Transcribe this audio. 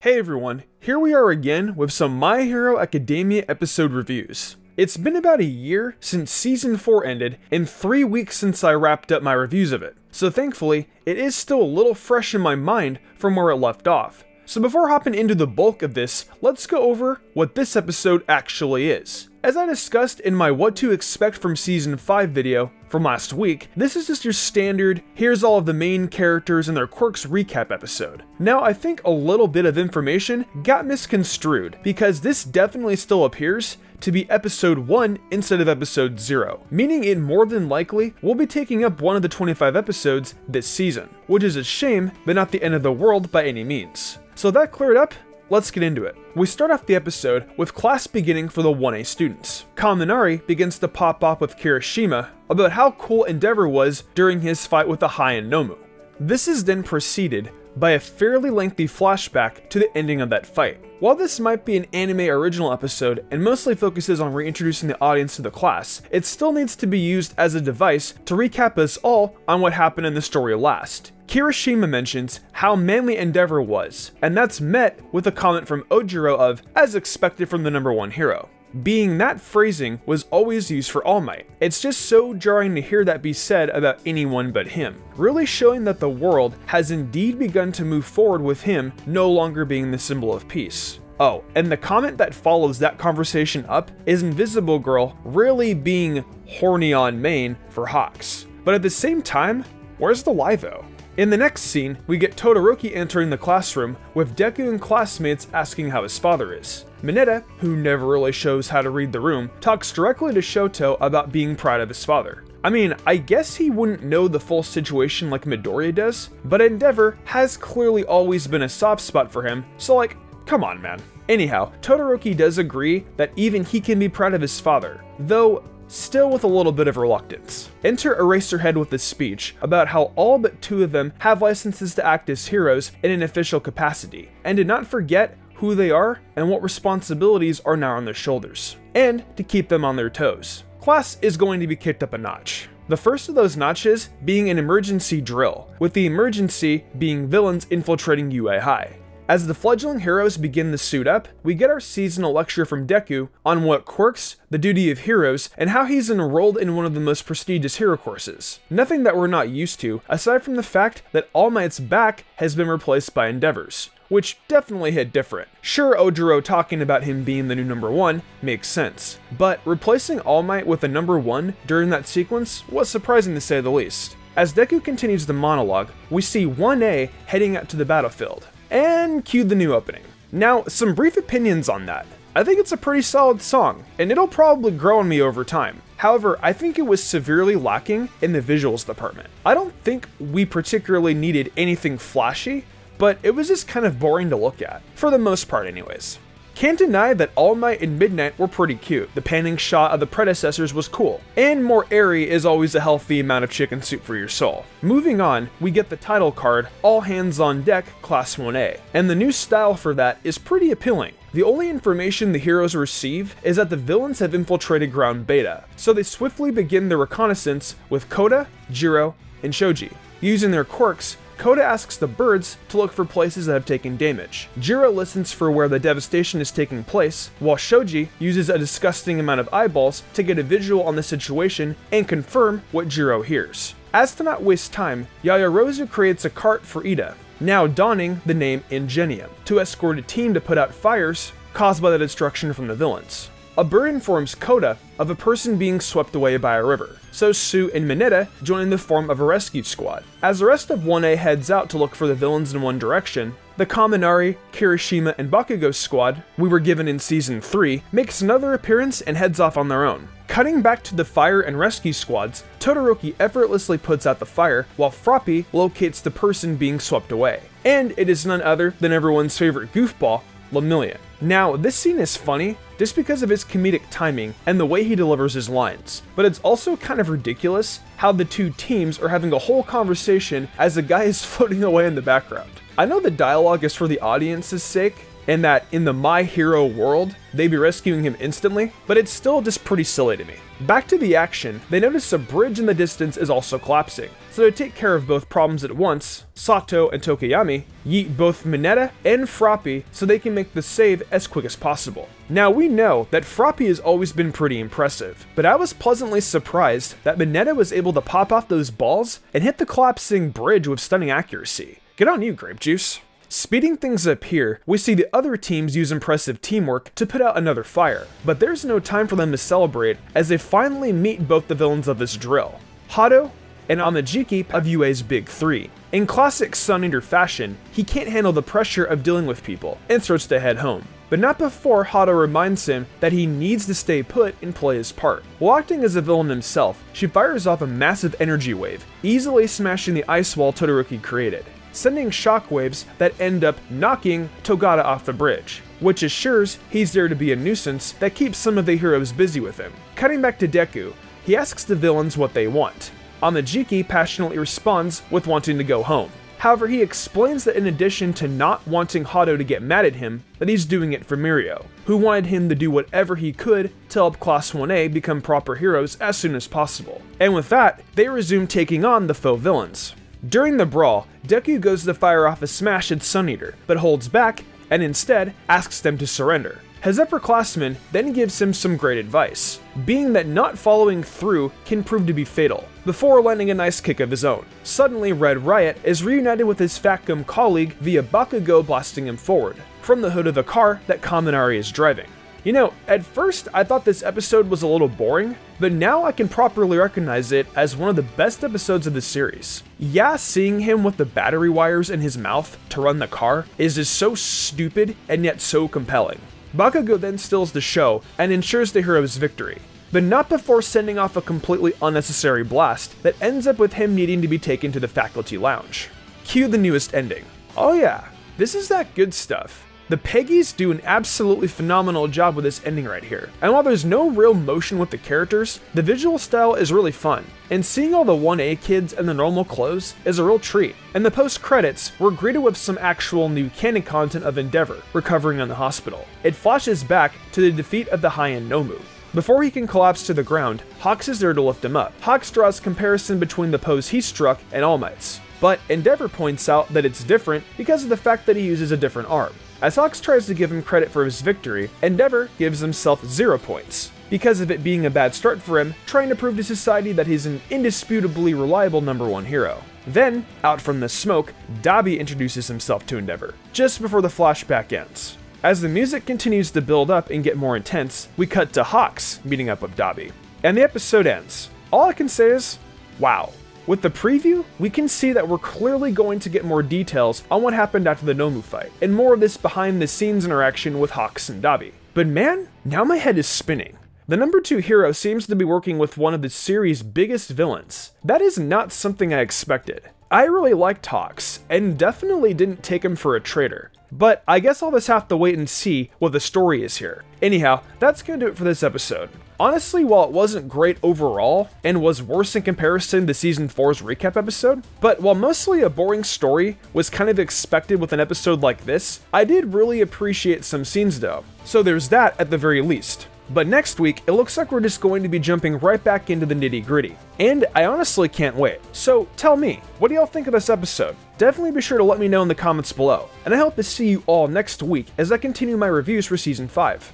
Hey everyone, here we are again with some My Hero Academia episode reviews. It's been about a year since Season 4 ended, and 3 weeks since I wrapped up my reviews of it, so thankfully, it is still a little fresh in my mind from where it left off. So before hopping into the bulk of this, let's go over what this episode actually is. As I discussed in my What to Expect from Season 5 video from last week, this is just your standard, here's all of the main characters and their quirks recap episode. Now I think a little bit of information got misconstrued, because this definitely still appears to be episode 1 instead of episode 0, meaning it more than likely will be taking up one of the 25 episodes this season, which is a shame, but not the end of the world by any means. So that cleared up, let's get into it. We start off the episode with class beginning for the 1A students. Kaminari begins to pop off with Kirishima about how cool Endeavor was during his fight with the High and Nomu. This is then preceded by a fairly lengthy flashback to the ending of that fight. While this might be an anime original episode and mostly focuses on reintroducing the audience to the class, it still needs to be used as a device to recap us all on what happened in the story last. Kirishima mentions how manly Endeavor was, and that's met with a comment from Ojiro of, as expected from the #1 hero. Being that phrasing was always used for All Might. It's just so jarring to hear that be said about anyone but him, really showing that the world has indeed begun to move forward with him no longer being the symbol of peace. Oh, and the comment that follows that conversation up is Invisible Girl really being horny on main for Hawks. But at the same time, where's the lie though? In the next scene, we get Todoroki entering the classroom with Deku and classmates asking how his father is. Mineta, who never really shows how to read the room, talks directly to Shoto about being proud of his father. I mean, I guess he wouldn't know the full situation like Midoriya does, but Endeavor has clearly always been a soft spot for him, so like, come on man. Anyhow, Todoroki does agree that even he can be proud of his father, though still with a little bit of reluctance. Enter Eraserhead with a speech about how all but 2 of them have licenses to act as heroes in an official capacity, and to not forget who they are and what responsibilities are now on their shoulders, and to keep them on their toes. Class is going to be kicked up a notch. The first of those notches being an emergency drill, with the emergency being villains infiltrating UA High. As the fledgling heroes begin to suit up, we get our seasonal lecture from Deku on what quirks, the duty of heroes, and how he's enrolled in one of the most prestigious hero courses. Nothing that we're not used to, aside from the fact that All Might's back has been replaced by Endeavor's, which definitely hit different. Sure, Ojiro talking about him being the new #1 makes sense, but replacing All Might with a #1 during that sequence was surprising to say the least. As Deku continues the monologue, we see 1A heading out to the battlefield. And cue the new opening. Now, some brief opinions on that. I think it's a pretty solid song, and it'll probably grow on me over time. However, I think it was severely lacking in the visuals department. I don't think we particularly needed anything flashy, but it was just kind of boring to look at, for the most part anyways. Can't deny that All Might and Midnight were pretty cute. The panning shot of the predecessors was cool, and more airy is always a healthy amount of chicken soup for your soul. Moving on, we get the title card, All Hands on Deck, Class 1A, and the new style for that is pretty appealing. The only information the heroes receive is that the villains have infiltrated Ground Beta, so they swiftly begin their reconnaissance with Koda, Jiro, and Shoji. Using their quirks, Koda asks the birds to look for places that have taken damage. Jiro listens for where the devastation is taking place, while Shoji uses a disgusting amount of eyeballs to get a visual on the situation and confirm what Jiro hears. As to not waste time, Yaoyorozu creates a cart for Ida, now donning the name Ingenium, to escort a team to put out fires caused by the destruction from the villains. A bird informs Koda of a person being swept away by a river, so Sue and Mineta join in the form of a rescue squad. As the rest of 1A heads out to look for the villains in one direction, the Kaminari, Kirishima, and Bakugo squad we were given in Season 3 makes another appearance and heads off on their own. Cutting back to the fire and rescue squads, Todoroki effortlessly puts out the fire while Froppy locates the person being swept away. And it is none other than everyone's favorite goofball, Lemillion. Now, this scene is funny just because of his comedic timing and the way he delivers his lines, but it's also kind of ridiculous how the 2 teams are having a whole conversation as a guy is floating away in the background. I know the dialogue is for the audience's sake, and that in the My Hero world, they'd be rescuing him instantly, but it's still just pretty silly to me. Back to the action, they notice a bridge in the distance is also collapsing, so to take care of both problems at once, Sato and Tokoyami yeet both Mineta and Froppy so they can make the save as quick as possible. Now we know that Froppy has always been pretty impressive, but I was pleasantly surprised that Mineta was able to pop off those balls and hit the collapsing bridge with stunning accuracy. Good on you, Grape Juice. Speeding things up here, we see the other teams use impressive teamwork to put out another fire, but there's no time for them to celebrate as they finally meet both the villains of this drill, Hado and Amajiki of UA's Big 3. In classic Sun Eater fashion, he can't handle the pressure of dealing with people and starts to head home. But not before Hado reminds him that he needs to stay put and play his part. While acting as a villain himself, she fires off a massive energy wave, easily smashing the ice wall Todoroki created, sending shockwaves that end up knocking Togata off the bridge, which assures he's there to be a nuisance that keeps some of the heroes busy with him. Cutting back to Deku, he asks the villains what they want. Amajiki passionately responds with wanting to go home. However, he explains that in addition to not wanting Hado to get mad at him, that he's doing it for Mirio, who wanted him to do whatever he could to help Class 1A become proper heroes as soon as possible. And with that, they resume taking on the faux villains. During the brawl, Deku goes to fire off a smash at Sun Eater, but holds back and instead asks them to surrender. His upperclassman then gives him some great advice, being that not following through can prove to be fatal, before landing a nice kick of his own. Suddenly, Red Riot is reunited with his Fatgum colleague via Bakugo blasting him forward, from the hood of the car that Kaminari is driving. You know, at first I thought this episode was a little boring, but now I can properly recognize it as one of the best episodes of the series. Yeah, seeing him with the battery wires in his mouth to run the car is just so stupid and yet so compelling. Bakugo then stills the show and ensures the hero's victory, but not before sending off a completely unnecessary blast that ends up with him needing to be taken to the faculty lounge. Cue the newest ending. Oh yeah, this is that good stuff. The Peggies do an absolutely phenomenal job with this ending right here, and while there's no real motion with the characters, the visual style is really fun, and seeing all the 1A kids in the normal clothes is a real treat. And the post-credits, we're greeted with some actual new canon content of Endeavor recovering in the hospital. It flashes back to the defeat of the high-end Nomu. Before he can collapse to the ground, Hawks is there to lift him up. Hawks draws comparison between the pose he struck and All Might's, but Endeavor points out that it's different because of the fact that he uses a different arm. As Hawks tries to give him credit for his victory, Endeavor gives himself 0 points, because of it being a bad start for him, trying to prove to society that he's an indisputably reliable #1 hero. Then, out from the smoke, Dabi introduces himself to Endeavor, just before the flashback ends. As the music continues to build up and get more intense, we cut to Hawks meeting up with Dabi, and the episode ends. All I can say is, wow. With the preview, we can see that we're clearly going to get more details on what happened after the Nomu fight, and more of this behind the scenes interaction with Hawks and Dabi. But man, now my head is spinning. The #2 hero seems to be working with one of the series' biggest villains. That is not something I expected. I really liked Hawks, and definitely didn't take him for a traitor. But I guess I'll just have to wait and see what the story is here. Anyhow, that's gonna do it for this episode. Honestly, while it wasn't great overall, and was worse in comparison to Season 4's recap episode, but while mostly a boring story was kind of expected with an episode like this, I did really appreciate some scenes though. So there's that at the very least. But next week, it looks like we're just going to be jumping right back into the nitty-gritty. And I honestly can't wait. So tell me, what do y'all think of this episode? Definitely be sure to let me know in the comments below. And I hope to see you all next week as I continue my reviews for Season 5.